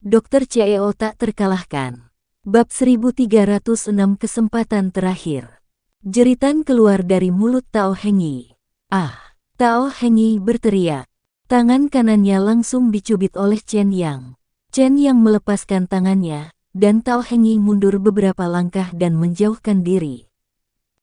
Dr. CEO tak terkalahkan. Bab 1306 kesempatan terakhir. Jeritan keluar dari mulut Tao Hengyi. Ah! Tao Hengyi berteriak. Tangan kanannya langsung dicubit oleh Chen Yang. Chen Yang melepaskan tangannya, dan Tao Hengyi mundur beberapa langkah dan menjauhkan diri.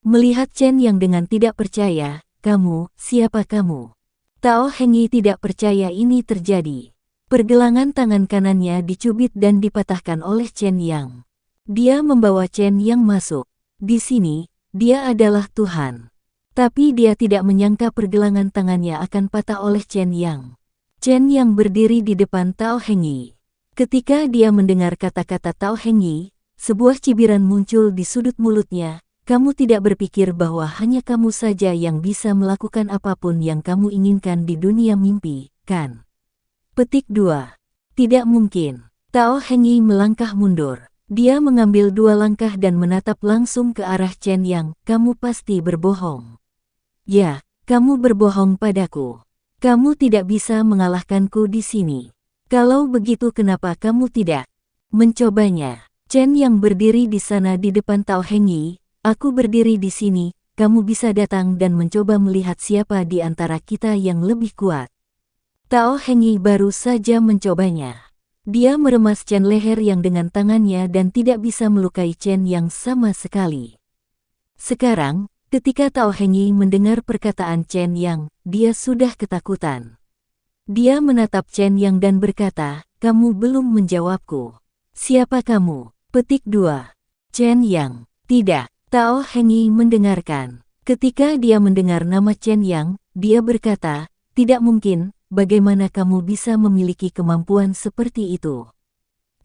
Melihat Chen Yang dengan tidak percaya, "Kamu, siapa kamu?" Tao Hengyi tidak percaya ini terjadi. Pergelangan tangan kanannya dicubit dan dipatahkan oleh Chen Yang. Dia membawa Chen Yang masuk. Di sini, dia adalah Tuhan. Tapi dia tidak menyangka pergelangan tangannya akan patah oleh Chen Yang. Chen Yang berdiri di depan Tao Hengyi. Ketika dia mendengar kata-kata Tao Hengyi, sebuah cibiran muncul di sudut mulutnya. Kamu tidak berpikir bahwa hanya kamu saja yang bisa melakukan apapun yang kamu inginkan di dunia mimpi, kan? Petik 2. Tidak mungkin. Tao Hengyi melangkah mundur. Dia mengambil 2 langkah dan menatap langsung ke arah Chen Yang. Kamu pasti berbohong. Ya, kamu berbohong padaku. Kamu tidak bisa mengalahkanku di sini. Kalau begitu kenapa kamu tidak mencobanya? Chen Yang berdiri di sana di depan Tao Hengyi. Aku berdiri di sini, kamu bisa datang dan mencoba melihat siapa di antara kita yang lebih kuat. Tao Hengyi baru saja mencobanya. Dia meremas Chen leher yang dengan tangannya dan tidak bisa melukai Chen yang sama sekali. Sekarang, ketika Tao Hengyi mendengar perkataan Chen Yang, dia sudah ketakutan. Dia menatap Chen Yang dan berkata, "Kamu belum menjawabku. Siapa kamu?" Petik 2. Chen Yang. Tidak. Tao Hengyi mendengarkan. Ketika dia mendengar nama Chen Yang, dia berkata, "Tidak mungkin, bagaimana kamu bisa memiliki kemampuan seperti itu?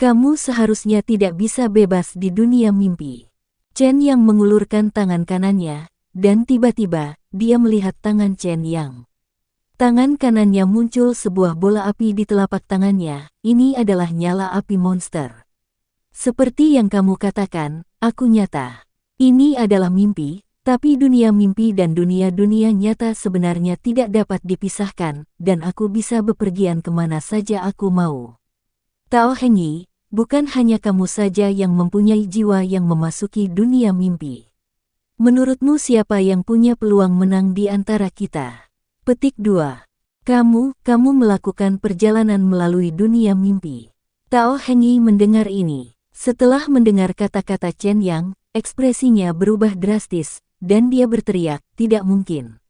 Kamu seharusnya tidak bisa bebas di dunia mimpi." Chen Yang mengulurkan tangan kanannya, dan tiba-tiba, dia melihat tangan Chen Yang. Tangan kanannya muncul sebuah bola api di telapak tangannya. Ini adalah nyala api monster. Seperti yang kamu katakan, aku nyata. Ini adalah mimpi, tapi dunia mimpi dan dunia nyata sebenarnya tidak dapat dipisahkan, dan aku bisa bepergian kemana saja aku mau. Tao Hengyi, bukan hanya kamu saja yang mempunyai jiwa yang memasuki dunia mimpi. Menurutmu siapa yang punya peluang menang di antara kita? Petik 2. Kamu melakukan perjalanan melalui dunia mimpi. Tao Hengyi mendengar ini. Setelah mendengar kata-kata Chen Yang, ekspresinya berubah drastis, dan dia berteriak, "Tidak mungkin.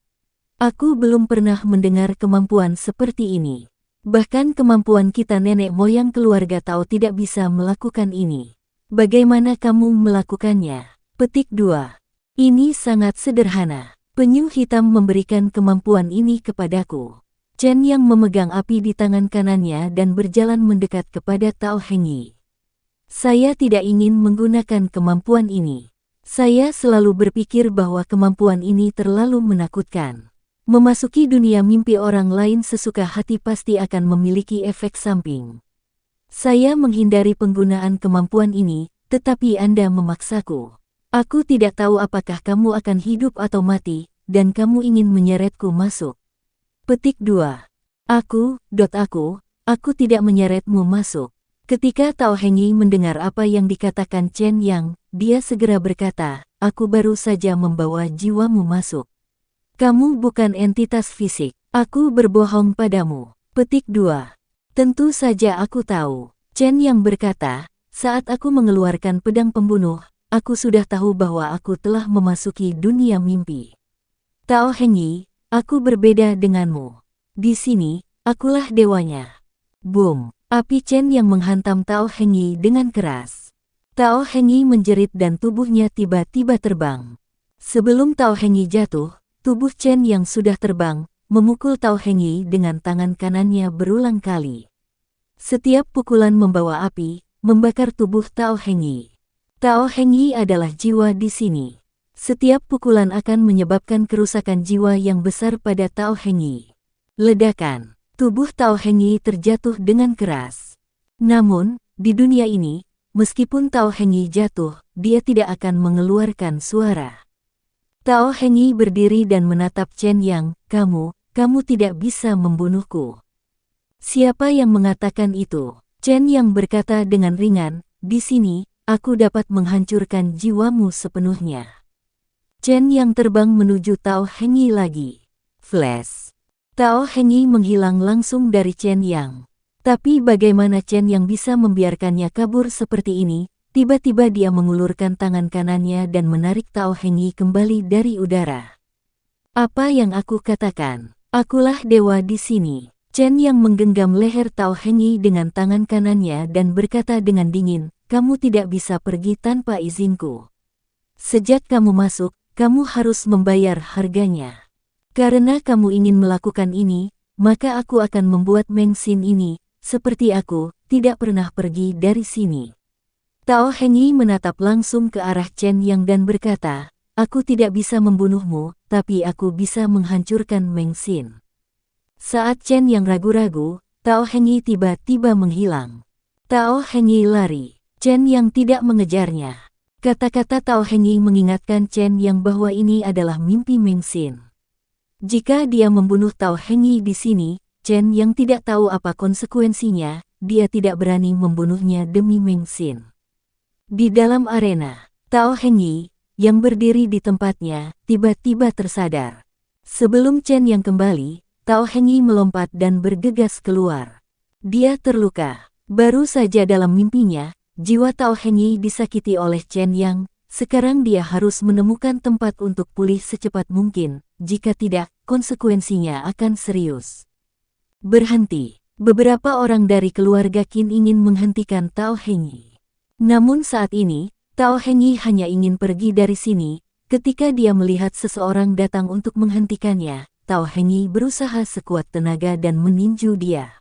Aku belum pernah mendengar kemampuan seperti ini. Bahkan kemampuan kita nenek moyang keluarga Tao tidak bisa melakukan ini. Bagaimana kamu melakukannya?" Petik 2. Ini sangat sederhana. Penyu hitam memberikan kemampuan ini kepadaku. Chen Yang memegang api di tangan kanannya dan berjalan mendekat kepada Tao Hengyi. Saya tidak ingin menggunakan kemampuan ini. Saya selalu berpikir bahwa kemampuan ini terlalu menakutkan. Memasuki dunia mimpi orang lain sesuka hati pasti akan memiliki efek samping. Saya menghindari penggunaan kemampuan ini, tetapi Anda memaksaku. Aku tidak tahu apakah kamu akan hidup atau mati, dan kamu ingin menyeretku masuk. Petik 2. Aku tidak menyeretmu masuk. Ketika Tao Hengyi mendengar apa yang dikatakan Chen Yang, dia segera berkata, "Aku baru saja membawa jiwamu masuk. Kamu bukan entitas fisik. Aku berbohong padamu." Petik 2. Tentu saja aku tahu. Chen Yang berkata, "Saat aku mengeluarkan pedang pembunuh, aku sudah tahu bahwa aku telah memasuki dunia mimpi." Tao Hengyi, aku berbeda denganmu. Di sini, akulah dewanya. Boom! Api Chen yang menghantam Tao Hengyi dengan keras. Tao Hengyi menjerit dan tubuhnya tiba-tiba terbang. Sebelum Tao Hengyi jatuh, tubuh Chen yang sudah terbang, memukul Tao Hengyi dengan tangan kanannya berulang kali. Setiap pukulan membawa api, membakar tubuh Tao Hengyi. Tao Hengyi adalah jiwa di sini. Setiap pukulan akan menyebabkan kerusakan jiwa yang besar pada Tao Hengyi. Ledakan. Tubuh Tao Hengyi terjatuh dengan keras. Namun, di dunia ini, meskipun Tao Hengyi jatuh, dia tidak akan mengeluarkan suara. Tao Hengyi berdiri dan menatap Chen Yang, kamu tidak bisa membunuhku." "Siapa yang mengatakan itu?" Chen Yang berkata dengan ringan, di sini, aku dapat menghancurkan jiwamu sepenuhnya. Chen Yang terbang menuju Tao Hengyi lagi. Flash. Tao Hengyi menghilang langsung dari Chen Yang. Tapi bagaimana Chen Yang bisa membiarkannya kabur seperti ini? Tiba-tiba dia mengulurkan tangan kanannya dan menarik Tao Hengyi kembali dari udara. Apa yang aku katakan? Akulah dewa di sini. Chen Yang menggenggam leher Tao Hengyi dengan tangan kanannya dan berkata dengan dingin, kamu tidak bisa pergi tanpa izinku. Sejak kamu masuk, kamu harus membayar harganya. Karena kamu ingin melakukan ini, maka aku akan membuat Meng Xin ini, seperti aku, tidak pernah pergi dari sini. Tao Hengyi menatap langsung ke arah Chen Yang dan berkata, aku tidak bisa membunuhmu, tapi aku bisa menghancurkan Meng Xin. Saat Chen Yang ragu-ragu, Tao Hengyi tiba-tiba menghilang. Tao Hengyi lari. Chen Yang tidak mengejarnya. Kata-kata Tao Hengyi mengingatkan Chen Yang bahwa ini adalah mimpi Meng Xin. Jika dia membunuh Tao Hengyi di sini, Chen Yang tidak tahu apa konsekuensinya, dia tidak berani membunuhnya demi Meng Xin. Di dalam arena, Tao Hengyi, yang berdiri di tempatnya, tiba-tiba tersadar. Sebelum Chen Yang kembali, Tao Hengyi melompat dan bergegas keluar. Dia terluka. Baru saja dalam mimpinya, jiwa Tao Hengyi disakiti oleh Chen Yang. Sekarang dia harus menemukan tempat untuk pulih secepat mungkin, jika tidak, konsekuensinya akan serius. Berhenti. Beberapa orang dari keluarga Qin ingin menghentikan Tao Hengyi. Namun saat ini, Tao Hengyi hanya ingin pergi dari sini. Ketika dia melihat seseorang datang untuk menghentikannya, Tao Hengyi berusaha sekuat tenaga dan meninju dia.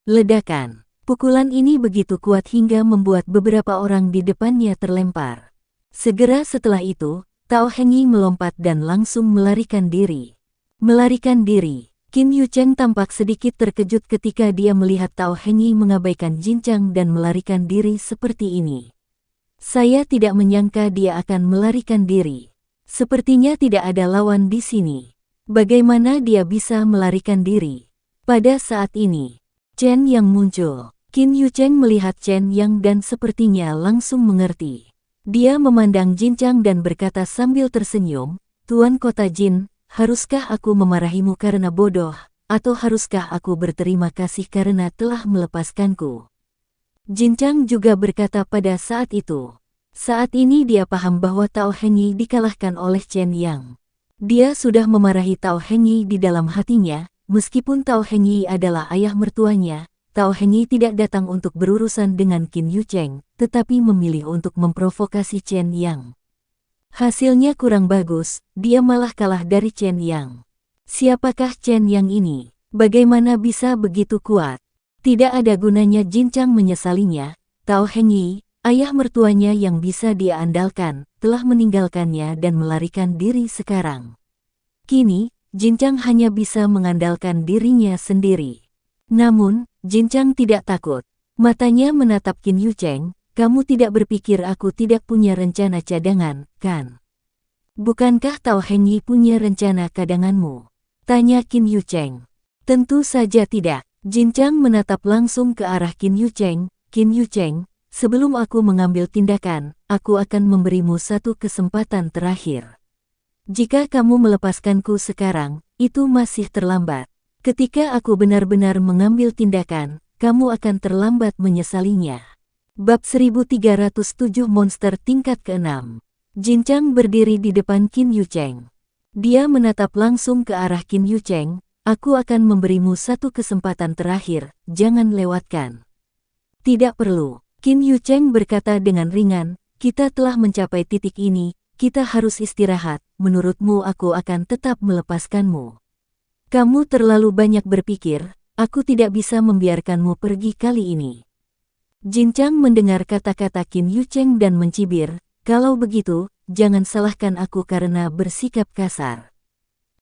Ledakan. Pukulan ini begitu kuat hingga membuat beberapa orang di depannya terlempar. Segera setelah itu, Tao Hengyi melompat dan langsung melarikan diri. Melarikan diri. Qin Yucheng tampak sedikit terkejut ketika dia melihat Tao Hengyi mengabaikan Jinchang dan melarikan diri seperti ini. Saya tidak menyangka dia akan melarikan diri. Sepertinya tidak ada lawan di sini. Bagaimana dia bisa melarikan diri? Pada saat ini, Chen Yang muncul. Qin Yucheng melihat Chen Yang dan sepertinya langsung mengerti. Dia memandang Jinchang dan berkata sambil tersenyum, Tuan Kota Jin, haruskah aku memarahimu karena bodoh, atau haruskah aku berterima kasih karena telah melepaskanku? Jinchang juga berkata pada saat itu. Saat ini dia paham bahwa Tao Hengyi dikalahkan oleh Chen Yang. Dia sudah memarahi Tao Hengyi di dalam hatinya, meskipun Tao Hengyi adalah ayah mertuanya. Tao Hengyi tidak datang untuk berurusan dengan Qin Yucheng, tetapi memilih untuk memprovokasi Chen Yang. Hasilnya kurang bagus, dia malah kalah dari Chen Yang. Siapakah Chen Yang ini? Bagaimana bisa begitu kuat? Tidak ada gunanya Jinchang menyesalinya. Tao Hengyi, ayah mertuanya yang bisa dia andalkan, telah meninggalkannya dan melarikan diri sekarang. Kini, Jinchang hanya bisa mengandalkan dirinya sendiri. Namun, Jinchang tidak takut. Matanya menatap Qin Yucheng, kamu tidak berpikir aku tidak punya rencana cadangan, kan? Bukankah Tao Hengyi punya rencana cadanganmu? Tanya Qin Yucheng. Tentu saja tidak. Jinchang menatap langsung ke arah Qin Yucheng. Qin Yucheng, sebelum aku mengambil tindakan, aku akan memberimu satu kesempatan terakhir. Jika kamu melepaskanku sekarang, itu masih terlambat. Ketika aku benar-benar mengambil tindakan, kamu akan terlambat menyesalinya. Bab 1307 Monster Tingkat ke-6. Jinchang berdiri di depan Qin Yucheng. Dia menatap langsung ke arah Qin Yucheng, aku akan memberimu satu kesempatan terakhir, jangan lewatkan. Tidak perlu. Qin Yucheng berkata dengan ringan, kita telah mencapai titik ini, kita harus istirahat, menurutmu aku akan tetap melepaskanmu. Kamu terlalu banyak berpikir, aku tidak bisa membiarkanmu pergi kali ini. Jinchang mendengar kata-kata Qin Yucheng dan mencibir, kalau begitu, jangan salahkan aku karena bersikap kasar.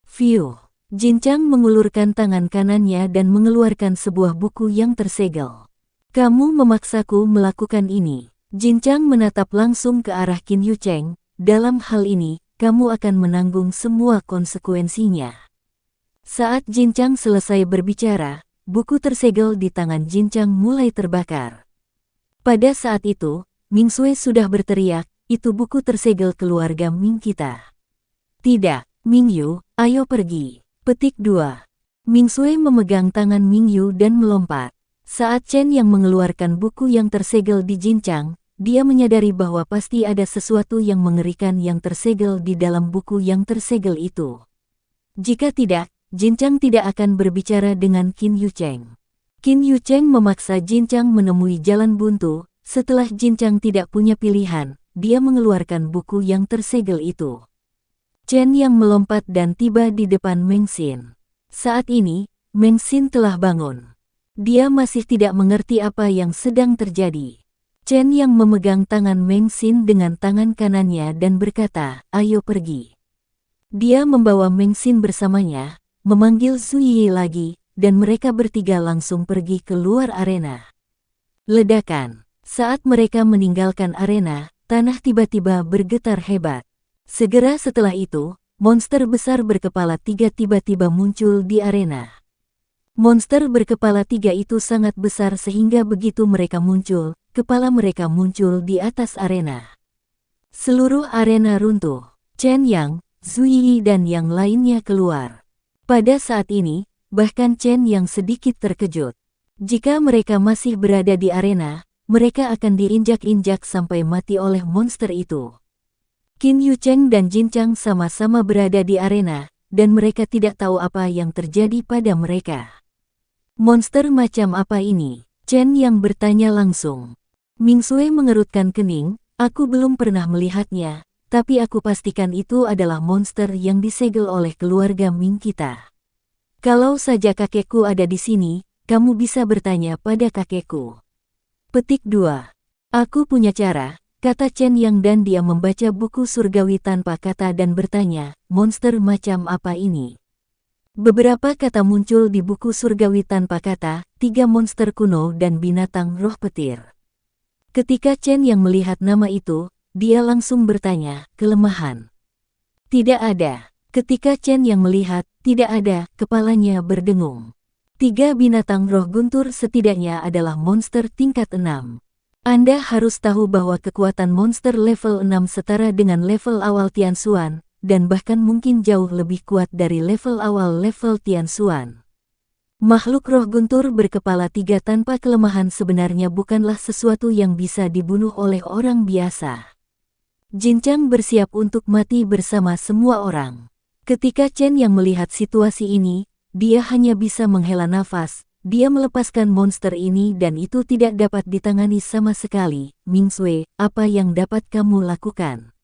Fiuh. Jinchang mengulurkan tangan kanannya dan mengeluarkan sebuah buku yang tersegel. Kamu memaksaku melakukan ini. Jinchang menatap langsung ke arah Qin Yucheng, dalam hal ini, kamu akan menanggung semua konsekuensinya. Saat Jinchang selesai berbicara, buku tersegel di tangan Jin Chang mulai terbakar. Pada saat itu, Ming Sui sudah berteriak, "Itu buku tersegel keluarga Ming kita." "Tidak, Ming Yu, ayo pergi." Petik 2. Ming Sui memegang tangan Ming Yu dan melompat. Saat Chen yang mengeluarkan buku yang tersegel di Jin Chang, dia menyadari bahwa pasti ada sesuatu yang mengerikan yang tersegel di dalam buku yang tersegel itu. Jika tidak, Jin Chang tidak akan berbicara dengan Qin Yu Cheng. Qin Yu Cheng memaksa Jin Chang menemui jalan buntu. Setelah Jin Chang tidak punya pilihan, dia mengeluarkan buku yang tersegel itu. Chen yang melompat dan tiba di depan Meng Xin. Saat ini, Meng Xin telah bangun. Dia masih tidak mengerti apa yang sedang terjadi. Chen yang memegang tangan Meng Xin dengan tangan kanannya dan berkata, "Ayo pergi." Dia membawa Meng Xin bersamanya, memanggil Zhu Yi lagi, dan mereka bertiga langsung pergi keluar arena. Ledakan. Saat mereka meninggalkan arena, tanah tiba-tiba bergetar hebat. Segera setelah itu, monster besar berkepala 3 tiba-tiba muncul di arena. Monster berkepala 3 itu sangat besar sehingga begitu mereka muncul, kepala mereka muncul di atas arena. Seluruh arena runtuh. Chen Yang, Zhu Yi dan yang lainnya keluar. Pada saat ini, bahkan Chen Yang sedikit terkejut. Jika mereka masih berada di arena, mereka akan diinjak-injak sampai mati oleh monster itu. Qin Yu Cheng dan Jin Chang sama-sama berada di arena, dan mereka tidak tahu apa yang terjadi pada mereka. "Monster macam apa ini?" Chen yang bertanya langsung. Ming Sui mengerutkan kening, "Aku belum pernah melihatnya, tapi aku pastikan itu adalah monster yang disegel oleh keluarga Ming kita. Kalau saja kakekku ada di sini, kamu bisa bertanya pada kakekku." Petik 2. "Aku punya cara," kata Chen Yang dan dia membaca buku surgawi tanpa kata dan bertanya, "Monster macam apa ini?" Beberapa kata muncul di buku surgawi tanpa kata, 3 monster kuno dan binatang roh petir. Ketika Chen Yang melihat nama itu, dia langsung bertanya, "Kelemahan?" "Tidak ada." Ketika Chen Yang melihat, tidak ada, kepalanya berdengung. 3 binatang roh guntur setidaknya adalah monster tingkat 6. Anda harus tahu bahwa kekuatan monster level 6 setara dengan level awal Tianxuan, dan bahkan mungkin jauh lebih kuat dari level awal level Tianxuan. Makhluk roh guntur berkepala 3 tanpa kelemahan sebenarnya bukanlah sesuatu yang bisa dibunuh oleh orang biasa. Jin Chang bersiap untuk mati bersama semua orang. Ketika Chen yang melihat situasi ini, dia hanya bisa menghela nafas. Dia melepaskan monster ini dan itu tidak dapat ditangani sama sekali. "Ming Sui, apa yang dapat kamu lakukan?"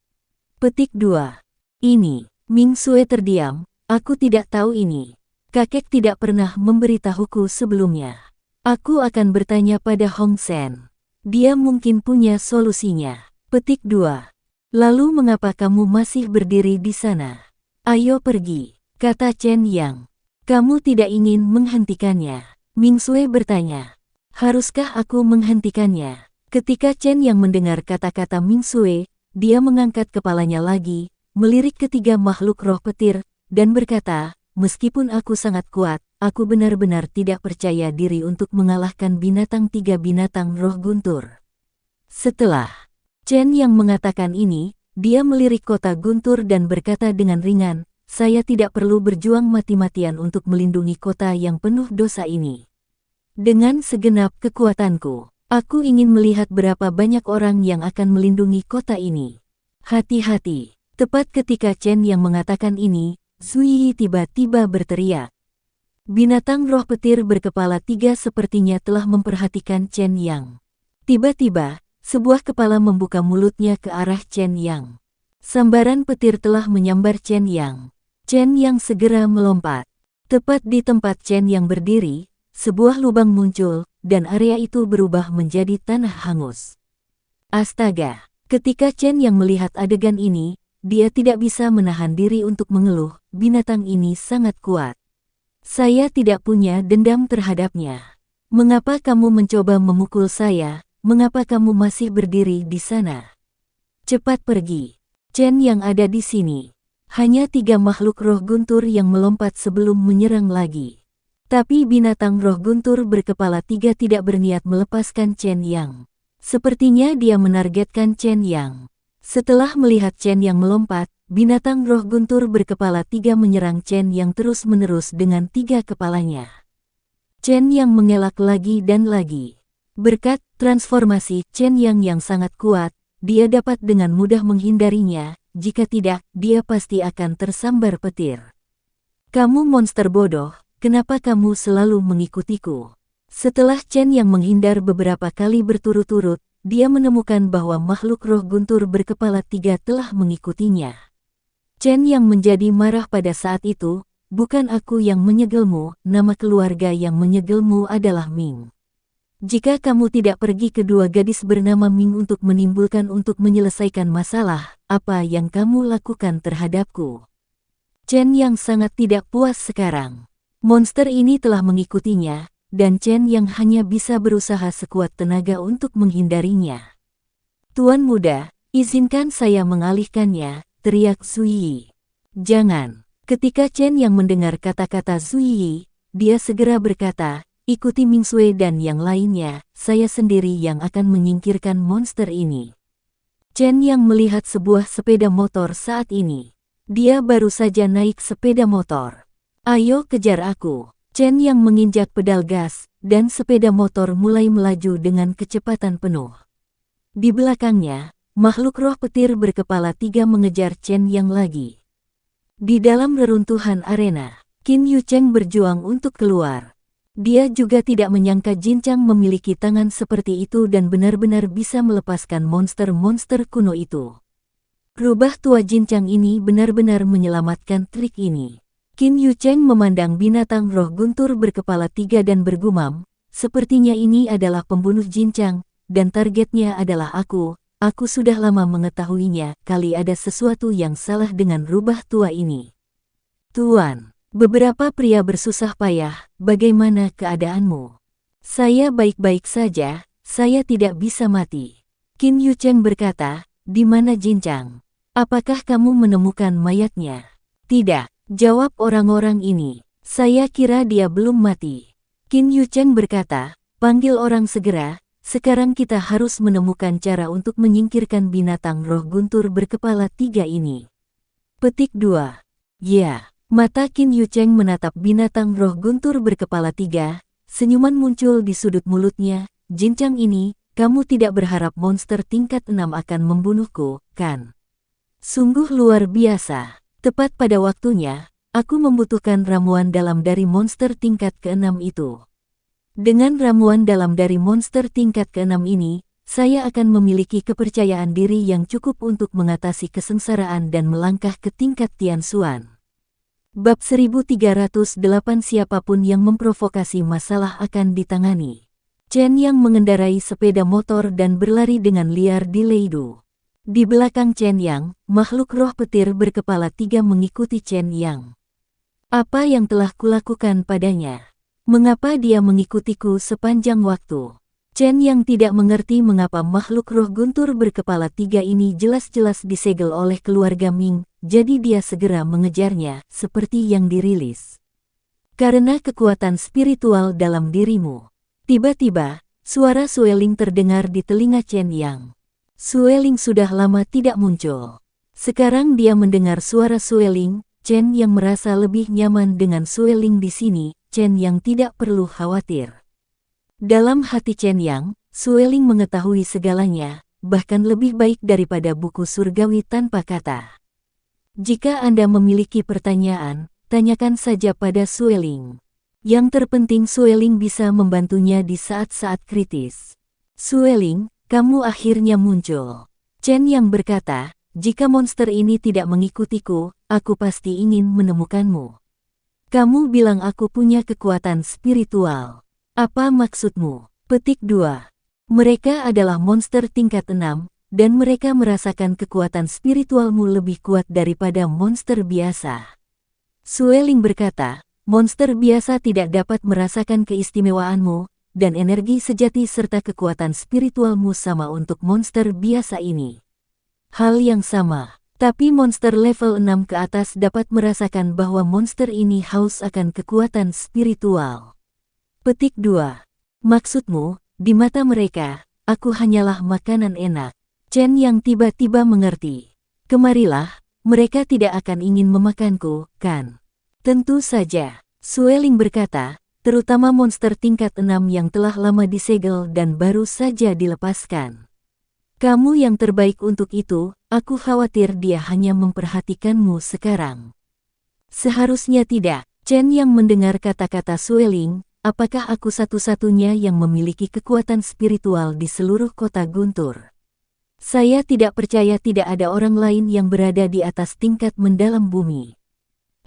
Petik 2. "Ini." Ming Sui terdiam, "Aku tidak tahu ini. Kakek tidak pernah memberitahuku sebelumnya. Aku akan bertanya pada Hong Sen. Dia mungkin punya solusinya." Petik 2. "Lalu mengapa kamu masih berdiri di sana?" "Ayo pergi," kata Chen Yang. "Kamu tidak ingin menghentikannya?" Ming Sui bertanya. "Haruskah aku menghentikannya?" Ketika Chen yang mendengar kata-kata Ming Sui, dia mengangkat kepalanya lagi, melirik ketiga makhluk roh petir, dan berkata, "Meskipun aku sangat kuat, aku benar-benar tidak percaya diri untuk mengalahkan binatang 3 binatang roh guntur." Setelah Chen yang mengatakan ini, dia melirik kota guntur dan berkata dengan ringan, "Saya tidak perlu berjuang mati-matian untuk melindungi kota yang penuh dosa ini. Dengan segenap kekuatanku, aku ingin melihat berapa banyak orang yang akan melindungi kota ini." "Hati-hati." Tepat ketika Chen yang mengatakan ini, Zhu Yi tiba-tiba berteriak. Binatang roh petir berkepala 3 sepertinya telah memperhatikan Chen Yang. Tiba-tiba, sebuah kepala membuka mulutnya ke arah Chen Yang. Sambaran petir telah menyambar Chen Yang. Chen Yang segera melompat. Tepat di tempat Chen Yang berdiri, sebuah lubang muncul, dan area itu berubah menjadi tanah hangus. Astaga! Ketika Chen yang melihat adegan ini, dia tidak bisa menahan diri untuk mengeluh, binatang ini sangat kuat. Saya tidak punya dendam terhadapnya. Mengapa kamu mencoba memukul saya? Mengapa kamu masih berdiri di sana? Cepat pergi. Chen yang ada di sini. Hanya 3 makhluk roh guntur yang melompat sebelum menyerang lagi. Tapi binatang roh guntur berkepala 3 tidak berniat melepaskan Chen Yang. Sepertinya dia menargetkan Chen Yang. Setelah melihat Chen Yang melompat, binatang roh guntur berkepala 3 menyerang Chen Yang terus-menerus dengan 3 kepalanya. Chen Yang mengelak lagi dan lagi. Berkat transformasi Chen yang sangat kuat, dia dapat dengan mudah menghindarinya, jika tidak, dia pasti akan tersambar petir. Kamu monster bodoh, kenapa kamu selalu mengikutiku? Setelah Chen yang menghindar beberapa kali berturut-turut, dia menemukan bahwa makhluk roh guntur berkepala 3 telah mengikutinya. Chen yang menjadi marah pada saat itu, bukan aku yang menyegelmu, nama keluarga yang menyegelmu adalah Ming. Jika kamu tidak pergi kedua gadis bernama Ming untuk menyelesaikan masalah, apa yang kamu lakukan terhadapku? Chen yang sangat tidak puas sekarang. Monster ini telah mengikutinya, dan Chen yang hanya bisa berusaha sekuat tenaga untuk menghindarinya. Tuan muda, izinkan saya mengalihkannya, teriak Zui Yi. Jangan. Ketika Chen yang mendengar kata-kata Zui Yi, dia segera berkata, ikuti Ming Sui dan yang lainnya, saya sendiri yang akan menyingkirkan monster ini. Chen yang melihat sebuah sepeda motor saat ini. Dia baru saja naik sepeda motor. Ayo kejar aku. Chen yang menginjak pedal gas, dan sepeda motor mulai melaju dengan kecepatan penuh. Di belakangnya, makhluk roh petir berkepala 3 mengejar Chen yang lagi. Di dalam reruntuhan arena, Qin Yucheng berjuang untuk keluar. Dia juga tidak menyangka Jinchang memiliki tangan seperti itu dan benar-benar bisa melepaskan monster-monster kuno itu. Rubah tua Jinchang ini benar-benar menyelamatkan trik ini. Qin Yucheng memandang binatang roh guntur berkepala 3 dan bergumam, sepertinya ini adalah pembunuh Jinchang, dan targetnya adalah aku sudah lama mengetahuinya, kali ada sesuatu yang salah dengan rubah tua ini. Tuan, beberapa pria bersusah payah, bagaimana keadaanmu? Saya baik-baik saja, saya tidak bisa mati. Qin Yucheng berkata, di mana Jinchang? Apakah kamu menemukan mayatnya? Tidak. Jawab orang-orang ini, saya kira dia belum mati. Qin Yucheng berkata, panggil orang segera, sekarang kita harus menemukan cara untuk menyingkirkan binatang roh guntur berkepala 3 ini. Petik 2. Ya, mata Qin Yucheng menatap binatang roh guntur berkepala 3, senyuman muncul di sudut mulutnya, Jinchang ini, kamu tidak berharap monster tingkat 6 akan membunuhku, kan? Sungguh luar biasa. Tepat pada waktunya, aku membutuhkan ramuan dalam dari monster tingkat ke-6 itu. Dengan ramuan dalam dari monster tingkat ke-6 ini, saya akan memiliki kepercayaan diri yang cukup untuk mengatasi kesengsaraan dan melangkah ke tingkat Tianxuan. Bab 1308 siapapun yang memprovokasi masalah akan ditangani. Chen yang mengendarai sepeda motor dan berlari dengan liar di Leidu. Di belakang Chen Yang, makhluk roh petir berkepala 3 mengikuti Chen Yang. Apa yang telah kulakukan padanya? Mengapa dia mengikutiku sepanjang waktu? Chen Yang tidak mengerti mengapa makhluk roh guntur berkepala 3 ini jelas-jelas disegel oleh keluarga Ming, jadi dia segera mengejarnya, seperti yang dirilis. Karena kekuatan spiritual dalam dirimu. Tiba-tiba, suara Sueling terdengar di telinga Chen Yang. Sueling sudah lama tidak muncul. Sekarang dia mendengar suara Sueling, Chen yang merasa lebih nyaman dengan Sueling di sini, Chen yang tidak perlu khawatir. Dalam hati Chen Yang, Sueling mengetahui segalanya, bahkan lebih baik daripada buku surgawi tanpa kata. Jika Anda memiliki pertanyaan, tanyakan saja pada Sueling. Yang terpenting Sueling bisa membantunya di saat-saat kritis. Sueling, kamu akhirnya muncul. Chen yang berkata, jika monster ini tidak mengikutiku, aku pasti ingin menemukanmu. Kamu bilang aku punya kekuatan spiritual. Apa maksudmu? Petik 2. Mereka adalah monster tingkat 6, dan mereka merasakan kekuatan spiritualmu lebih kuat daripada monster biasa. Sueling berkata, monster biasa tidak dapat merasakan keistimewaanmu, dan energi sejati serta kekuatan spiritualmu sama untuk monster biasa ini. Hal yang sama, Tapi monster level 6 ke atas dapat merasakan bahwa monster ini haus akan kekuatan spiritual. Petik 2. Maksudmu, di mata mereka, aku hanyalah makanan enak. Chen yang tiba-tiba mengerti. Kemarilah, mereka tidak akan ingin memakanku, kan? Tentu saja, Sueling berkata, terutama monster tingkat 6 yang telah lama disegel dan baru saja dilepaskan. Kamu yang terbaik untuk itu, aku khawatir dia hanya memperhatikanmu sekarang. Seharusnya tidak. Chen yang mendengar kata-kata Sueling, apakah aku satu-satunya yang memiliki kekuatan spiritual di seluruh kota Guntur? Saya tidak percaya tidak ada orang lain yang berada di atas tingkat mendalam bumi.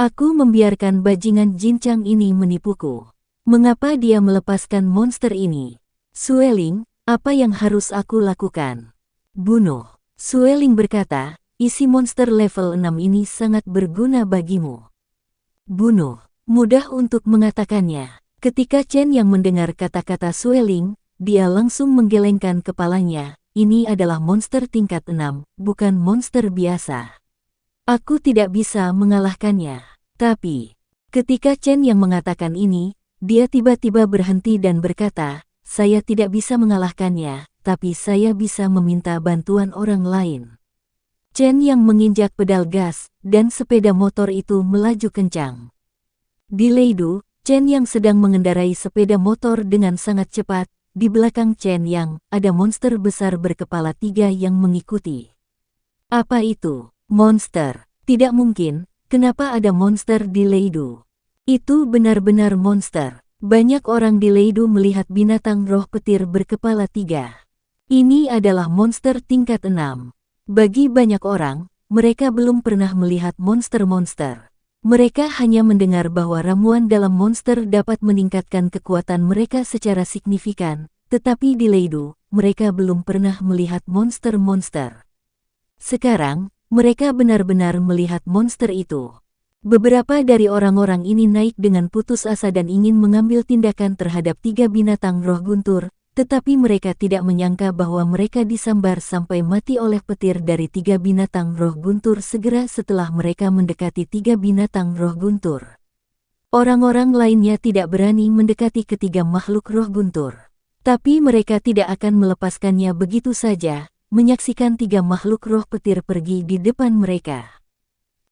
Aku membiarkan bajingan Jincang ini menipuku. Mengapa dia melepaskan monster ini? Sueling, apa yang harus aku lakukan? Bunuh. Sueling berkata, isi monster level 6 ini sangat berguna bagimu. Bunuh. Mudah untuk mengatakannya. Ketika Chen yang mendengar kata-kata Sueling, dia langsung menggelengkan kepalanya. Ini adalah monster tingkat 6, bukan monster biasa. Aku tidak bisa mengalahkannya. Tapi, ketika Chen yang mengatakan ini, dia tiba-tiba berhenti dan berkata, saya tidak bisa mengalahkannya, tapi saya bisa meminta bantuan orang lain. Chen yang menginjak pedal gas, dan sepeda motor itu melaju kencang. Di Leidu, Chen yang sedang mengendarai sepeda motor dengan sangat cepat. Di belakang Chen Yang, ada monster besar berkepala 3 yang mengikuti. Apa itu? Monster? Tidak mungkin, kenapa ada monster di Leidu? Itu benar-benar monster. Banyak orang di Leidu melihat binatang roh petir berkepala 3. Ini adalah monster tingkat 6. Bagi banyak orang, mereka belum pernah melihat monster-monster. Mereka hanya mendengar bahwa ramuan dalam monster dapat meningkatkan kekuatan mereka secara signifikan, tetapi di Leidu, mereka belum pernah melihat monster-monster. Sekarang, mereka benar-benar melihat monster itu. Beberapa dari orang-orang ini naik dengan putus asa dan ingin mengambil tindakan terhadap 3 binatang roh guntur, tetapi mereka tidak menyangka bahwa mereka disambar sampai mati oleh petir dari 3 binatang roh guntur segera setelah mereka mendekati 3 binatang roh guntur. Orang-orang lainnya tidak berani mendekati ketiga makhluk roh guntur. Tapi mereka tidak akan melepaskannya begitu saja, menyaksikan 3 makhluk roh petir pergi di depan mereka.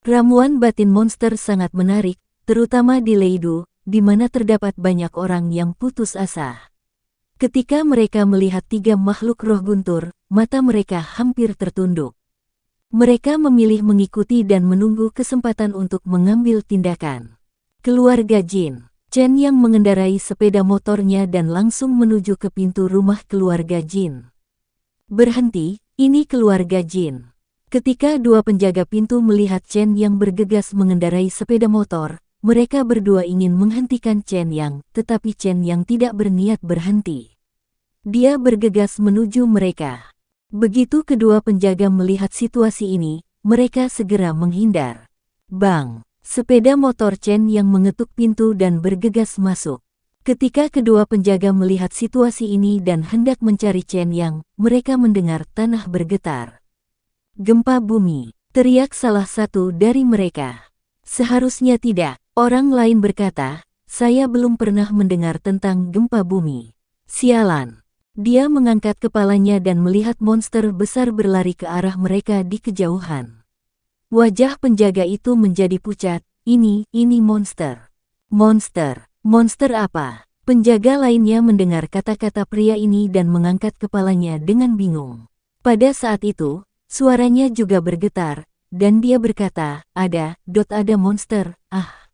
Ramuan batin monster sangat menarik, terutama di Leidu, di mana terdapat banyak orang yang putus asa. Ketika mereka melihat 3 makhluk roh guntur, mata mereka hampir tertunduk. Mereka memilih mengikuti dan menunggu kesempatan untuk mengambil tindakan. Keluarga Jin. Chen yang mengendarai sepeda motornya dan langsung menuju ke pintu rumah keluarga Jin. Berhenti, ini keluarga Jin. Ketika 2 penjaga pintu melihat Chen yang bergegas mengendarai sepeda motor, mereka berdua ingin menghentikan Chen Yang, tetapi Chen Yang tidak berniat berhenti. Dia bergegas menuju mereka. Begitu kedua penjaga melihat situasi ini, mereka segera menghindar. Bang! Sepeda motor Chen yang mengetuk pintu dan bergegas masuk. Ketika kedua penjaga melihat situasi ini dan hendak mencari Chen Yang, mereka mendengar tanah bergetar. Gempa bumi, teriak salah satu dari mereka. Seharusnya tidak, orang lain berkata, saya belum pernah mendengar tentang gempa bumi. Sialan. Dia mengangkat kepalanya dan melihat monster besar berlari ke arah mereka di kejauhan. Wajah penjaga itu menjadi pucat. Ini monster. Monster apa? Penjaga lainnya mendengar kata-kata pria ini dan mengangkat kepalanya dengan bingung. Pada saat itu, suaranya juga bergetar, dan dia berkata, ada monster, ah.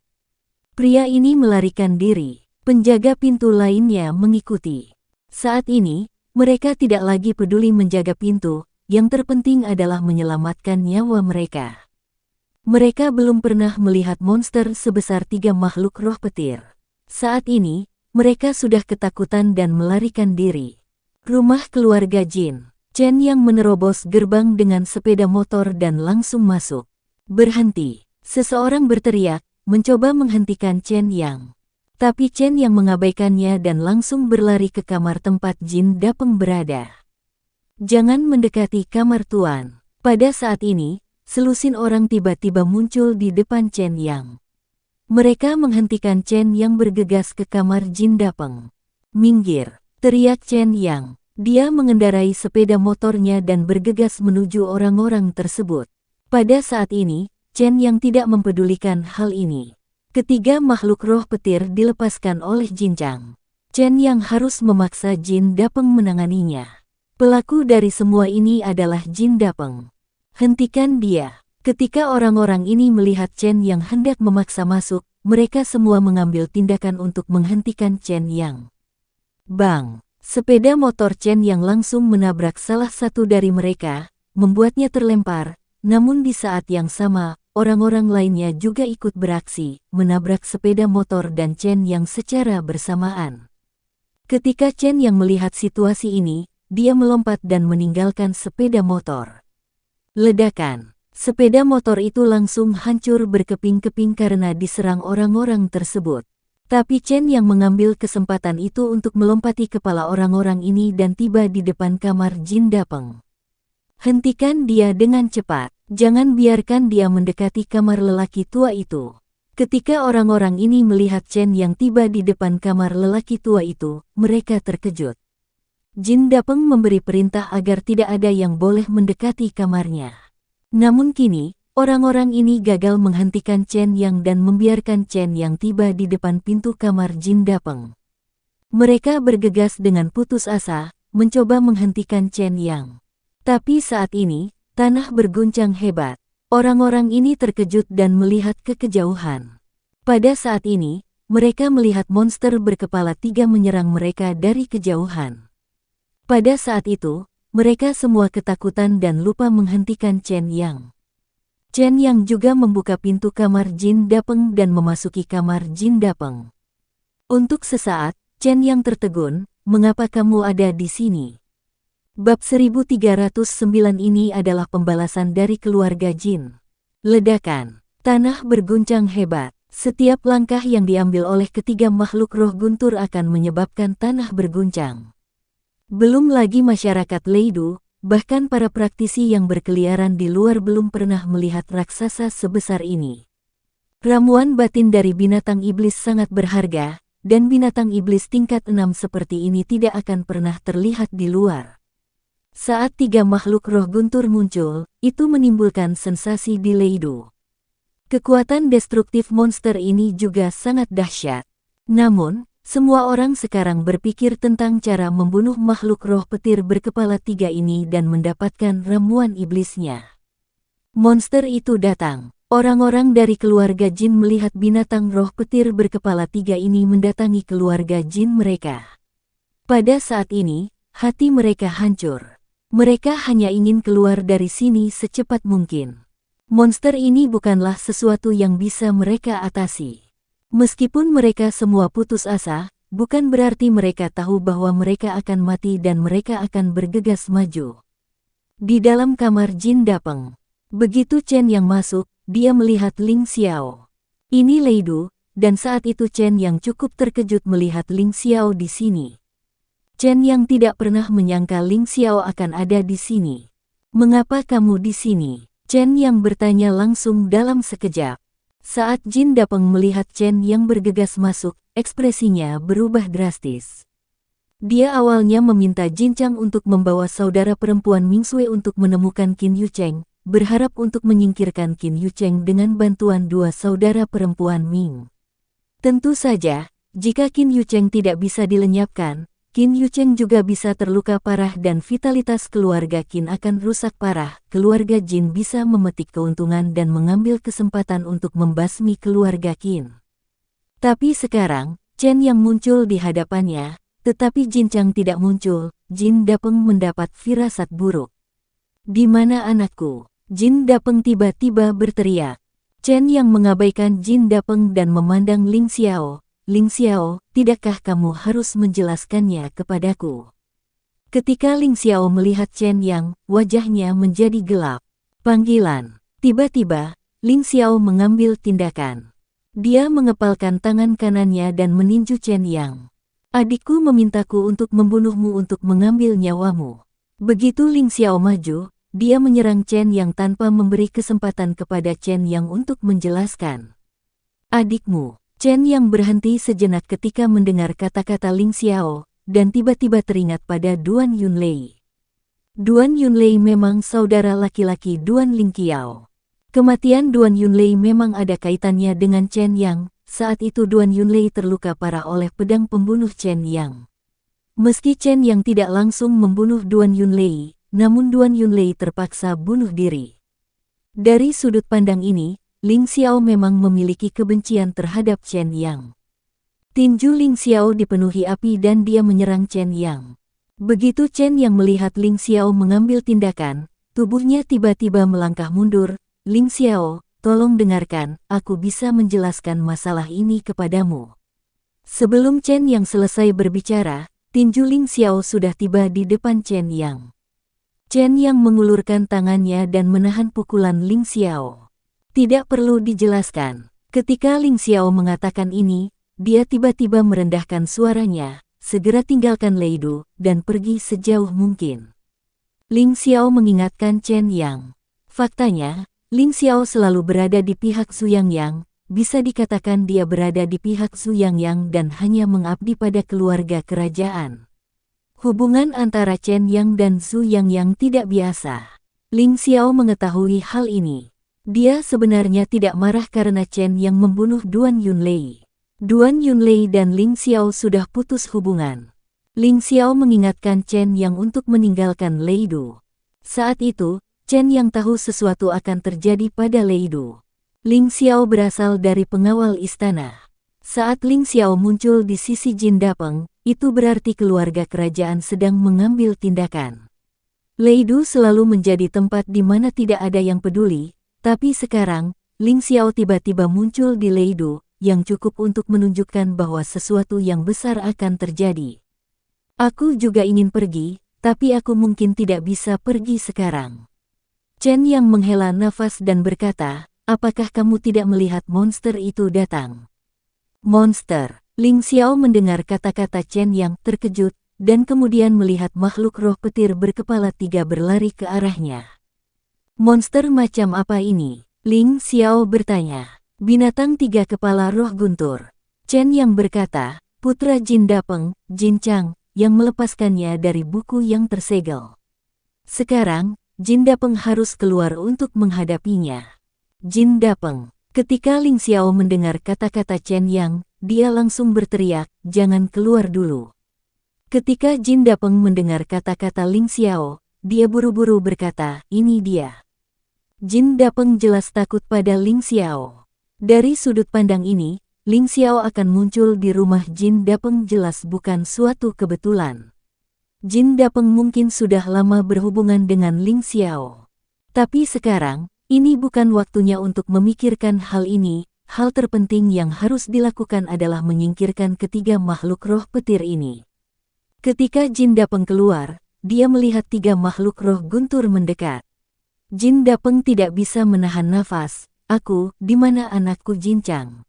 Pria ini melarikan diri. Penjaga pintu lainnya mengikuti. Saat ini, mereka tidak lagi peduli menjaga pintu, yang terpenting adalah menyelamatkan nyawa mereka. Mereka belum pernah melihat monster sebesar 3 makhluk roh petir. Saat ini, mereka sudah ketakutan dan melarikan diri. Rumah keluarga Jin. Chen yang menerobos gerbang dengan sepeda motor dan langsung masuk. Berhenti. Seseorang berteriak, mencoba menghentikan Chen Yang. Tapi Chen yang mengabaikannya dan langsung berlari ke kamar tempat Jin Dapeng berada. Jangan mendekati kamar tuan. Pada saat ini, selusin orang tiba-tiba muncul di depan Chen Yang. Mereka menghentikan Chen Yang bergegas ke kamar Jin Dapeng. "Minggir!" teriak Chen Yang. Dia mengendarai sepeda motornya dan bergegas menuju orang-orang tersebut. Pada saat ini, Chen Yang tidak mempedulikan hal ini. Ketiga makhluk roh petir dilepaskan oleh Jin Chang. Chen Yang harus memaksa Jin Dapeng menanganinya. Pelaku dari semua ini adalah Jin Dapeng. "Hentikan dia!" Ketika orang-orang ini melihat Chen Yang hendak memaksa masuk, mereka semua mengambil tindakan untuk menghentikan Chen Yang. Bang! Sepeda motor Chen Yang langsung menabrak salah satu dari mereka, membuatnya terlempar, namun di saat yang sama, orang-orang lainnya juga ikut beraksi, menabrak sepeda motor dan Chen Yang secara bersamaan. Ketika Chen Yang melihat situasi ini, dia melompat dan meninggalkan sepeda motor. Ledakan! Sepeda motor itu langsung hancur berkeping-keping karena diserang orang-orang tersebut. Tapi Chen Yang mengambil kesempatan itu untuk melompati kepala orang-orang ini dan tiba di depan kamar Jin Dapeng. "Hentikan dia dengan cepat. Jangan biarkan dia mendekati kamar lelaki tua itu." Ketika orang-orang ini melihat Chen Yang tiba di depan kamar lelaki tua itu, mereka terkejut. Jin Dapeng memberi perintah agar tidak ada yang boleh mendekati kamarnya. Namun kini, orang-orang ini gagal menghentikan Chen Yang dan membiarkan Chen Yang tiba di depan pintu kamar Jin Dapeng. Mereka bergegas dengan putus asa, mencoba menghentikan Chen Yang. Tapi saat ini, tanah berguncang hebat. Orang-orang ini terkejut dan melihat ke kejauhan. Pada saat ini, mereka melihat monster berkepala 3 menyerang mereka dari kejauhan. Pada saat itu, mereka semua ketakutan dan lupa menghentikan Chen Yang. Chen Yang juga membuka pintu kamar Jin Dapeng dan memasuki kamar Jin Dapeng. Untuk sesaat, Chen Yang tertegun, "Mengapa kamu ada di sini?" Bab 1309 ini adalah pembalasan dari keluarga Jin. Ledakan. Tanah berguncang hebat. Setiap langkah yang diambil oleh ketiga makhluk roh guntur akan menyebabkan tanah berguncang. Belum lagi masyarakat Leidu, bahkan para praktisi yang berkeliaran di luar belum pernah melihat raksasa sebesar ini. Ramuan batin dari binatang iblis sangat berharga, dan binatang iblis tingkat 6 seperti ini tidak akan pernah terlihat di luar. Saat 3 makhluk roh guntur muncul, itu menimbulkan sensasi di Leidu. Kekuatan destruktif monster ini juga sangat dahsyat. Namun, semua orang sekarang berpikir tentang cara membunuh makhluk roh petir berkepala 3 ini dan mendapatkan ramuan iblisnya. Monster itu datang. Orang-orang dari keluarga Jin melihat binatang roh petir berkepala 3 ini mendatangi keluarga Jin mereka. Pada saat ini, hati mereka hancur. Mereka hanya ingin keluar dari sini secepat mungkin. Monster ini bukanlah sesuatu yang bisa mereka atasi. Meskipun mereka semua putus asa, bukan berarti mereka tahu bahwa mereka akan mati dan mereka akan bergegas maju. Di dalam kamar Jin Dapeng, begitu Chen Yang masuk, dia melihat Ling Xiao. Ini Leidu, dan saat itu Chen Yang cukup terkejut melihat Ling Xiao di sini. Chen Yang tidak pernah menyangka Ling Xiao akan ada di sini. "Mengapa kamu di sini?" Chen Yang bertanya langsung dalam sekejap. Saat Jin Dapeng melihat Chen Yang bergegas masuk, ekspresinya berubah drastis. Dia awalnya meminta Jin Chang untuk membawa saudara perempuan Ming Sui untuk menemukan Qin Yu Cheng, berharap untuk menyingkirkan Qin Yu Cheng dengan bantuan 2 saudara perempuan Ming. Tentu saja, jika Qin Yu Cheng tidak bisa dilenyapkan, Qin Yu Cheng juga bisa terluka parah dan vitalitas keluarga Qin akan rusak parah. Keluarga Jin bisa memetik keuntungan dan mengambil kesempatan untuk membasmi keluarga Qin. Tapi sekarang, Chen Yang muncul di hadapannya, tetapi Jin Chang tidak muncul. Jin Dapeng mendapat firasat buruk. "Di mana anakku?" Jin Dapeng tiba-tiba berteriak. Chen Yang mengabaikan Jin Dapeng dan memandang Ling Xiao. "Ling Xiao, tidakkah kamu harus menjelaskannya kepadaku?" Ketika Ling Xiao melihat Chen Yang, wajahnya menjadi gelap. Panggilan. Tiba-tiba, Ling Xiao mengambil tindakan. Dia mengepalkan tangan kanannya dan meninju Chen Yang. "Adikku memintaku untuk membunuhmu untuk mengambil nyawamu." Begitu Ling Xiao maju, dia menyerang Chen Yang tanpa memberi kesempatan kepada Chen Yang untuk menjelaskan. Adikmu. Chen Yang berhenti sejenak ketika mendengar kata-kata Ling Xiao, dan tiba-tiba teringat pada Duan Yunlei. Duan Yunlei memang saudara laki-laki Duan Lingqiao. Kematian Duan Yunlei memang ada kaitannya dengan Chen Yang. Saat itu Duan Yunlei terluka parah oleh pedang pembunuh Chen Yang. Meski Chen Yang tidak langsung membunuh Duan Yunlei, namun Duan Yunlei terpaksa bunuh diri. Dari sudut pandang ini, Ling Xiao memang memiliki kebencian terhadap Chen Yang. Tinju Ling Xiao dipenuhi api dan dia menyerang Chen Yang. Begitu Chen Yang melihat Ling Xiao mengambil tindakan, tubuhnya tiba-tiba melangkah mundur. Ling Xiao, tolong dengarkan, aku bisa menjelaskan masalah ini kepadamu. Sebelum Chen Yang selesai berbicara, tinju Ling Xiao sudah tiba di depan Chen Yang. Chen Yang mengulurkan tangannya dan menahan pukulan Ling Xiao. Tidak perlu dijelaskan. Ketika Ling Xiao mengatakan ini, dia tiba-tiba merendahkan suaranya, segera tinggalkan Leidu, dan pergi sejauh mungkin. Ling Xiao mengingatkan Chen Yang. Faktanya, Ling Xiao selalu berada di pihak Zhu Yangyang, bisa dikatakan dia berada di pihak Zhu Yangyang dan hanya mengabdi pada keluarga kerajaan. Hubungan antara Chen Yang dan Zhu Yangyang tidak biasa. Ling Xiao mengetahui hal ini. Dia sebenarnya tidak marah karena Chen Yang membunuh Duan Yunlei. Duan Yunlei dan Ling Xiao sudah putus hubungan. Ling Xiao mengingatkan Chen Yang untuk meninggalkan Leidu. Saat itu, Chen Yang tahu sesuatu akan terjadi pada Leidu. Ling Xiao berasal dari pengawal istana. Saat Ling Xiao muncul di sisi Jin Dapeng, itu berarti keluarga kerajaan sedang mengambil tindakan. Leidu selalu menjadi tempat di mana tidak ada yang peduli. Tapi sekarang, Ling Xiao tiba-tiba muncul di Leidu, yang cukup untuk menunjukkan bahwa sesuatu yang besar akan terjadi. Aku juga ingin pergi, tapi aku mungkin tidak bisa pergi sekarang. Chen Yang menghela nafas dan berkata, apakah kamu tidak melihat monster itu datang? Monster. Ling Xiao mendengar kata-kata Chen Yang terkejut, dan kemudian melihat makhluk roh petir berkepala 3 berlari ke arahnya. Monster macam apa ini? Ling Xiao bertanya. Binatang 3 kepala roh guntur. Chen Yang berkata, putra Jin Dapeng, Jin Chang, yang melepaskannya dari buku yang tersegel. Sekarang, Jin Dapeng harus keluar untuk menghadapinya. Jin Dapeng. Ketika Ling Xiao mendengar kata-kata Chen Yang, dia langsung berteriak, jangan keluar dulu. Ketika Jin Dapeng mendengar kata-kata Ling Xiao, dia buru-buru berkata, ini dia. Jin Dapeng jelas takut pada Ling Xiao. Dari sudut pandang ini, Ling Xiao akan muncul di rumah Jin Dapeng jelas bukan suatu kebetulan. Jin Dapeng mungkin sudah lama berhubungan dengan Ling Xiao. Tapi sekarang, ini bukan waktunya untuk memikirkan hal ini. Hal terpenting yang harus dilakukan adalah menyingkirkan ketiga makhluk roh petir ini. Ketika Jin Dapeng keluar, dia melihat 3 makhluk roh guntur mendekat. Jin Dapeng tidak bisa menahan nafas. Aku, di mana anakku Jin Chang?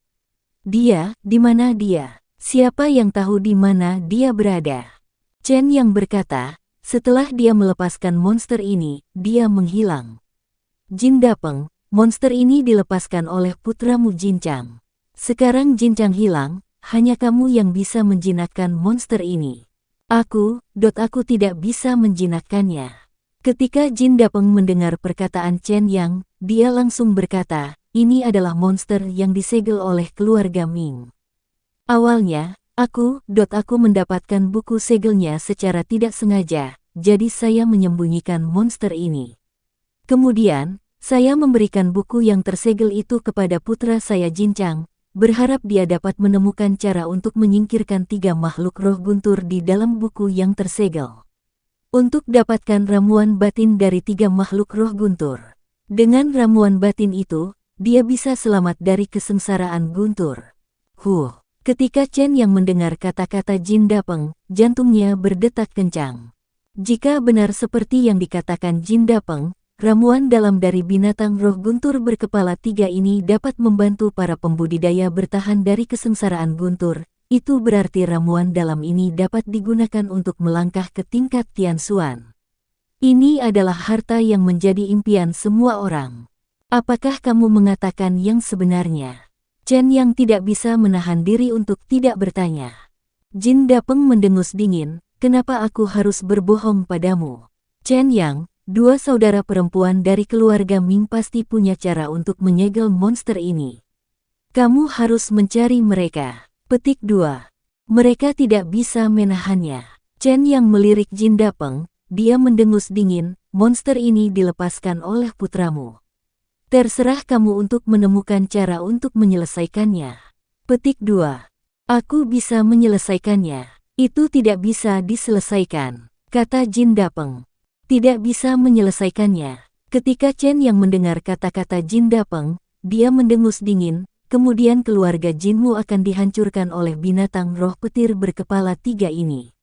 Dia, di mana dia? Siapa yang tahu di mana dia berada? Chen Yang berkata, setelah dia melepaskan monster ini, dia menghilang. Jin Dapeng, monster ini dilepaskan oleh putramu Jin Chang. Sekarang Jin Chang hilang, hanya kamu yang bisa menjinakkan monster ini. Aku tidak bisa menjinakkannya. Ketika Jin Dapeng mendengar perkataan Chen Yang, dia langsung berkata, ini adalah monster yang disegel oleh keluarga Ming. Awalnya, aku mendapatkan buku segelnya secara tidak sengaja, jadi saya menyembunyikan monster ini. Kemudian, saya memberikan buku yang tersegel itu kepada putra saya Jin Chang, berharap dia dapat menemukan cara untuk menyingkirkan 3 makhluk roh guntur di dalam buku yang tersegel. Untuk dapatkan ramuan batin dari 3 makhluk roh guntur. Dengan ramuan batin itu, dia bisa selamat dari kesengsaraan guntur. Ketika Chen Yang mendengar kata-kata Jin Dapeng, jantungnya berdetak kencang. Jika benar seperti yang dikatakan Jin Dapeng, ramuan dalam dari binatang roh guntur berkepala 3 ini dapat membantu para pembudidaya bertahan dari kesengsaraan guntur. Itu berarti ramuan dalam ini dapat digunakan untuk melangkah ke tingkat Tian Xuan. Ini adalah harta yang menjadi impian semua orang. Apakah kamu mengatakan yang sebenarnya? Chen Yang tidak bisa menahan diri untuk tidak bertanya. Jin Dapeng mendengus dingin, kenapa aku harus berbohong padamu? Chen Yang, dua saudara perempuan dari keluarga Ming pasti punya cara untuk menyegel monster ini. Kamu harus mencari mereka. Petik 2. Mereka tidak bisa menahannya. Chen Yang melirik Jin Dapeng, dia mendengus dingin, monster ini dilepaskan oleh putramu. Terserah kamu untuk menemukan cara untuk menyelesaikannya. Petik 2. Aku bisa menyelesaikannya. Itu tidak bisa diselesaikan, kata Jin Dapeng. Tidak bisa menyelesaikannya. Ketika Chen Yang mendengar kata-kata Jin Dapeng, dia mendengus dingin, kemudian keluarga Jinmu akan dihancurkan oleh binatang roh petir berkepala 3 ini.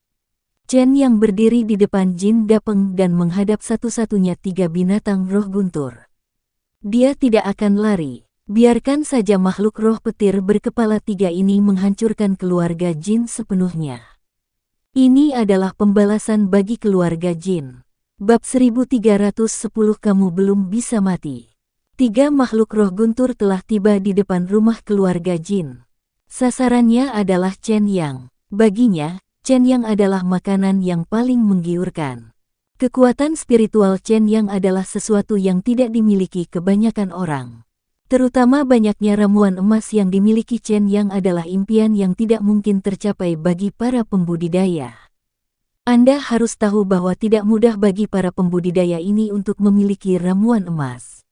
Chen Yang berdiri di depan Jin Dapeng dan menghadap satu-satunya 3 binatang roh guntur. Dia tidak akan lari. Biarkan saja makhluk roh petir berkepala 3 ini menghancurkan keluarga Jin sepenuhnya. Ini adalah pembalasan bagi keluarga Jin. Bab 1310 kamu belum bisa mati. 3 makhluk roh guntur telah tiba di depan rumah keluarga Jin. Sasarannya adalah Chen Yang. Baginya, Chen Yang adalah makanan yang paling menggiurkan. Kekuatan spiritual Chen Yang adalah sesuatu yang tidak dimiliki kebanyakan orang. Terutama banyaknya ramuan emas yang dimiliki Chen Yang adalah impian yang tidak mungkin tercapai bagi para pembudidaya. Anda harus tahu bahwa tidak mudah bagi para pembudidaya ini untuk memiliki ramuan emas.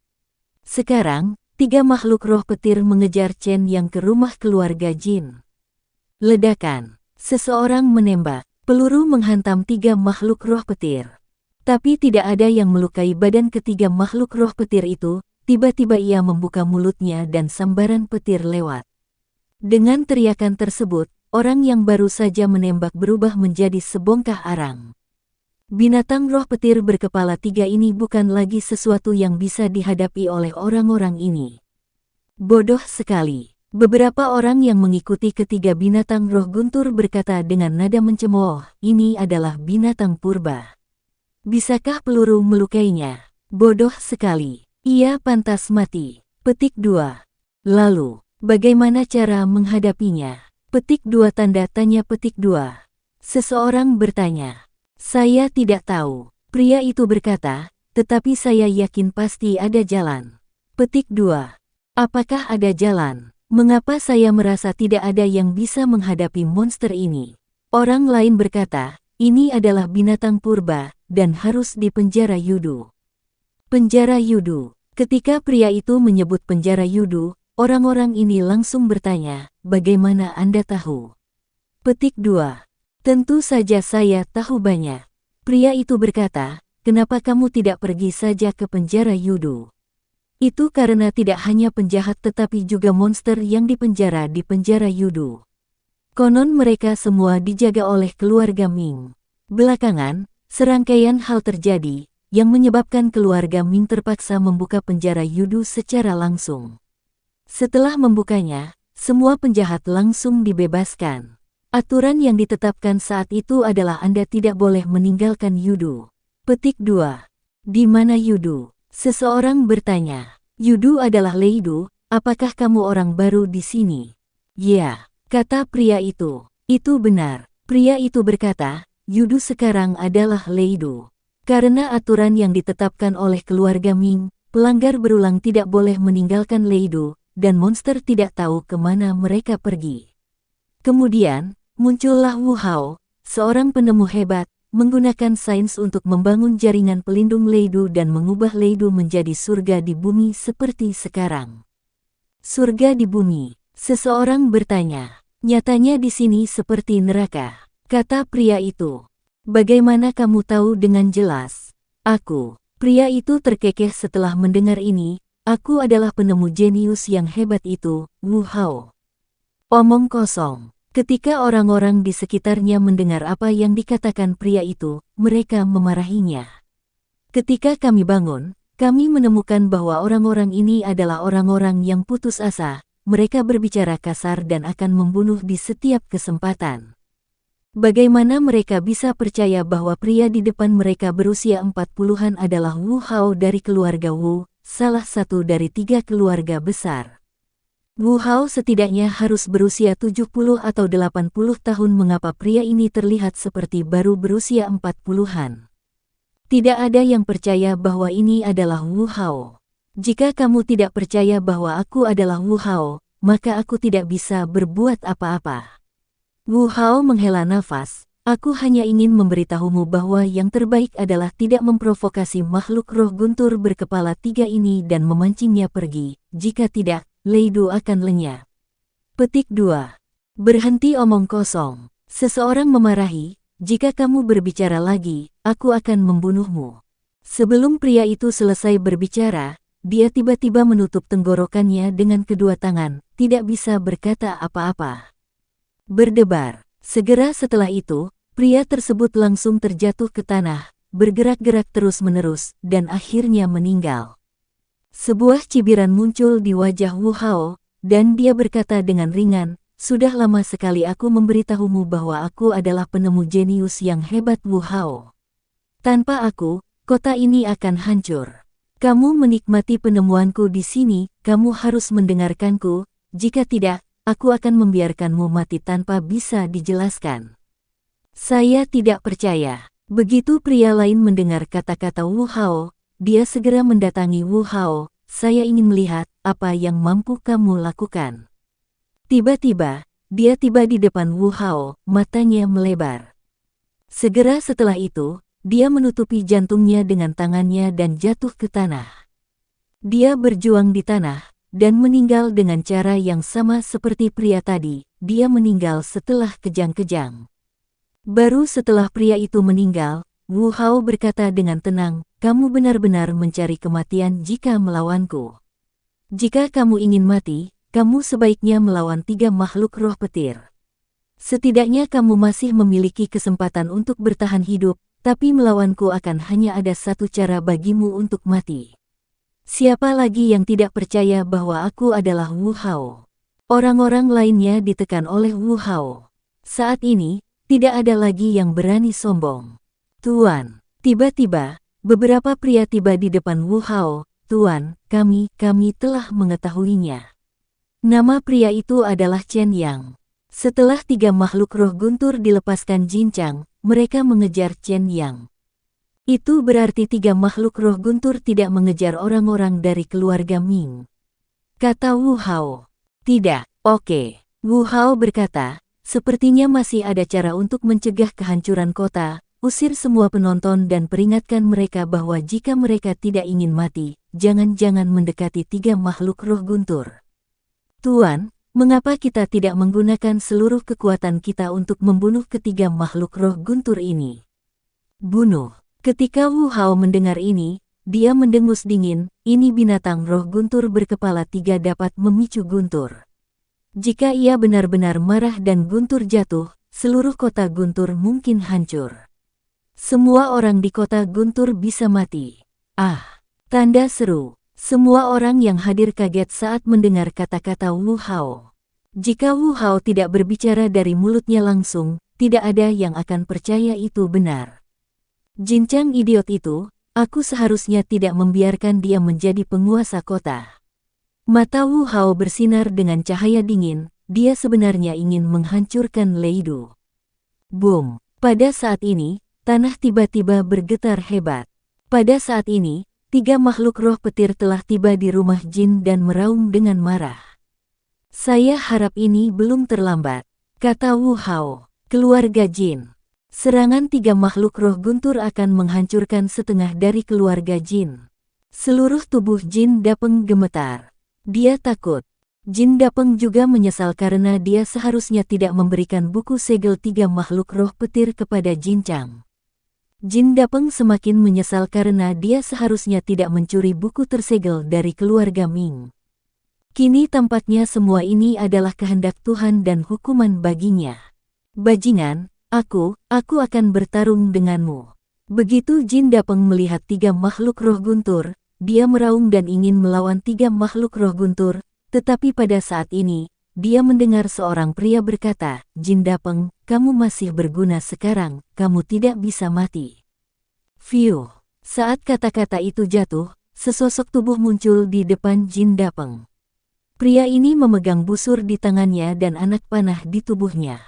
Sekarang, 3 makhluk roh petir mengejar Chen Yang ke rumah keluarga Jin. Ledakan. Seseorang menembak. Peluru menghantam 3 makhluk roh petir. Tapi tidak ada yang melukai badan ketiga makhluk roh petir itu. Tiba-tiba ia membuka mulutnya dan sambaran petir lewat. Dengan teriakan tersebut, orang yang baru saja menembak berubah menjadi sebongkah arang. Binatang roh petir berkepala 3 ini bukan lagi sesuatu yang bisa dihadapi oleh orang-orang ini. Bodoh sekali. Beberapa orang yang mengikuti ketiga binatang roh guntur berkata dengan nada mencemooh, ini adalah binatang purba. Bisakah peluru melukainya? Bodoh sekali. Ia pantas mati. Petik 2. Lalu, bagaimana cara menghadapinya? Petik 2 tanda tanya petik 2. Seseorang bertanya. Saya tidak tahu, pria itu berkata, tetapi saya yakin pasti ada jalan. Petik 2. Apakah ada jalan? Mengapa saya merasa tidak ada yang bisa menghadapi monster ini? Orang lain berkata, ini adalah binatang purba, dan harus dipenjara Yudu. Penjara Yudu. Ketika pria itu menyebut penjara Yudu, orang-orang ini langsung bertanya, bagaimana Anda tahu? Petik 2. Tentu saja saya tahu banyak. Pria itu berkata, kenapa kamu tidak pergi saja ke penjara Yudu? Itu karena tidak hanya penjahat tetapi juga monster yang dipenjara di penjara Yudu. Konon mereka semua dijaga oleh keluarga Ming. Belakangan, serangkaian hal terjadi, yang menyebabkan keluarga Ming terpaksa membuka penjara Yudu secara langsung. Setelah membukanya, semua penjahat langsung dibebaskan. Aturan yang ditetapkan saat itu adalah Anda tidak boleh meninggalkan Yudu. Petik 2. Di mana Yudu? Seseorang bertanya. Yudu adalah Leidu, apakah kamu orang baru di sini? Ya, kata pria itu. Itu benar. Pria itu berkata, Yudu sekarang adalah Leidu. Karena aturan yang ditetapkan oleh keluarga Ming, pelanggar berulang tidak boleh meninggalkan Leidu, dan monster tidak tahu kemana mereka pergi. Kemudian, muncullah Wu Hao, seorang penemu hebat, menggunakan sains untuk membangun jaringan pelindung Leidu dan mengubah Leidu menjadi surga di bumi seperti sekarang. Surga di bumi, seseorang bertanya. Nyatanya di sini seperti neraka, kata pria itu. Bagaimana kamu tahu dengan jelas? Aku. Pria itu terkekeh setelah mendengar ini, aku adalah penemu jenius yang hebat itu, Wu Hao. Omong kosong. Ketika orang-orang di sekitarnya mendengar apa yang dikatakan pria itu, mereka memarahinya. Ketika kami bangun, kami menemukan bahwa orang-orang ini adalah orang-orang yang putus asa, mereka berbicara kasar dan akan membunuh di setiap kesempatan. Bagaimana mereka bisa percaya bahwa pria di depan mereka berusia 40-an adalah Wu Hao dari keluarga Wu, salah satu dari 3 keluarga besar. Wu Hao setidaknya harus berusia 70 atau 80 tahun. Mengapa pria ini terlihat seperti baru berusia 40-an? Tidak ada yang percaya bahwa ini adalah Wu Hao. Jika kamu tidak percaya bahwa aku adalah Wu Hao, maka aku tidak bisa berbuat apa-apa. Wu Hao menghela nafas. Aku hanya ingin memberitahumu bahwa yang terbaik adalah tidak memprovokasi makhluk roh guntur berkepala 3 ini dan memancingnya pergi. Jika tidak, Lei Du akan lenyap. Petik 2. Berhenti omong kosong. Seseorang memarahi, jika kamu berbicara lagi, aku akan membunuhmu. Sebelum pria itu selesai berbicara, dia tiba-tiba menutup tenggorokannya dengan kedua tangan, tidak bisa berkata apa-apa. Berdebar. Segera setelah itu, pria tersebut langsung terjatuh ke tanah, bergerak-gerak terus-menerus, dan akhirnya meninggal. Sebuah cibiran muncul di wajah Wu Hao, dan dia berkata dengan ringan, "Sudah lama sekali aku memberitahumu bahwa aku adalah penemu jenius yang hebat Wu Hao. Tanpa aku, kota ini akan hancur. Kamu menikmati penemuanku di sini, kamu harus mendengarkanku, jika tidak, aku akan membiarkanmu mati tanpa bisa dijelaskan." Saya tidak percaya. Begitu pria lain mendengar kata-kata Wu Hao, dia segera mendatangi Wu Hao. Saya ingin melihat apa yang mampu kamu lakukan. Tiba-tiba, dia tiba di depan Wu Hao, matanya melebar. Segera setelah itu, dia menutupi jantungnya dengan tangannya dan jatuh ke tanah. Dia berjuang di tanah dan meninggal dengan cara yang sama seperti pria tadi. Dia meninggal setelah kejang-kejang. Baru setelah pria itu meninggal, Wu Hao berkata dengan tenang, "Kamu benar-benar mencari kematian jika melawanku. Jika kamu ingin mati, kamu sebaiknya melawan 3 makhluk roh petir. Setidaknya kamu masih memiliki kesempatan untuk bertahan hidup, tapi melawanku akan hanya ada satu cara bagimu untuk mati." Siapa lagi yang tidak percaya bahwa aku adalah Wu Hao? Orang-orang lainnya ditekan oleh Wu Hao. Saat ini, tidak ada lagi yang berani sombong. "Tuan." Tiba-tiba, beberapa pria tiba di depan Wu Hao. "Tuan, kami telah mengetahuinya." Nama pria itu adalah Chen Yang. Setelah 3 makhluk roh guntur dilepaskan Jinchang, mereka mengejar Chen Yang. Itu berarti 3 makhluk roh guntur tidak mengejar orang-orang dari keluarga Ming. Kata Wu Hao. "Tidak, oke." Wu Hao berkata, "Sepertinya masih ada cara untuk mencegah kehancuran kota. Usir semua penonton dan peringatkan mereka bahwa jika mereka tidak ingin mati, jangan-jangan mendekati 3 makhluk roh guntur." "Tuan, mengapa kita tidak menggunakan seluruh kekuatan kita untuk membunuh ketiga makhluk roh guntur ini?" "Bunuh." Ketika Wu Hao mendengar ini, dia mendengus dingin. Ini binatang roh guntur berkepala 3 dapat memicu guntur. Jika ia benar-benar marah dan guntur jatuh, seluruh kota guntur mungkin hancur. Semua orang di kota guntur bisa mati. Ah! Tanda seru. Semua orang yang hadir kaget saat mendengar kata-kata Wu Hao. Jika Wu Hao tidak berbicara dari mulutnya langsung, tidak ada yang akan percaya itu benar. "Jinchang idiot itu, aku seharusnya tidak membiarkan dia menjadi penguasa kota." Mata Wu Hao bersinar dengan cahaya dingin, dia sebenarnya ingin menghancurkan Lei Du. Boom! Pada saat ini, tanah tiba-tiba bergetar hebat. Pada saat ini, 3 makhluk roh petir telah tiba di rumah Jin dan meraung dengan marah. "Saya harap ini belum terlambat," kata Wu Hao. "Keluarga Jin. Serangan 3 makhluk roh guntur akan menghancurkan setengah dari keluarga Jin." Seluruh tubuh Jin Dapeng gemetar. Dia takut. Jin Dapeng juga menyesal karena dia seharusnya tidak memberikan buku segel 3 makhluk roh petir kepada Jinchang. Jin Dapeng semakin menyesal karena dia seharusnya tidak mencuri buku tersegel dari keluarga Ming. Kini tampaknya semua ini adalah kehendak Tuhan dan hukuman baginya. "Bajingan, aku akan bertarung denganmu." Begitu Jin Dapeng melihat 3 makhluk roh guntur, dia meraung dan ingin melawan 3 makhluk roh guntur, tetapi pada saat ini, dia mendengar seorang pria berkata, "Jin Dapeng, kamu masih berguna sekarang, kamu tidak bisa mati." Fiu. Saat kata-kata itu jatuh, sesosok tubuh muncul di depan Jin Dapeng. Pria ini memegang busur di tangannya dan anak panah di tubuhnya.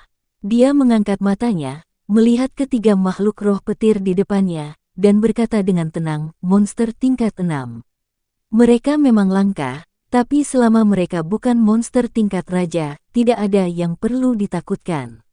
Dia mengangkat matanya, melihat ketiga makhluk roh petir di depannya, dan berkata dengan tenang, "Monster tingkat 6. Mereka memang langka, tapi selama mereka bukan monster tingkat raja, tidak ada yang perlu ditakutkan."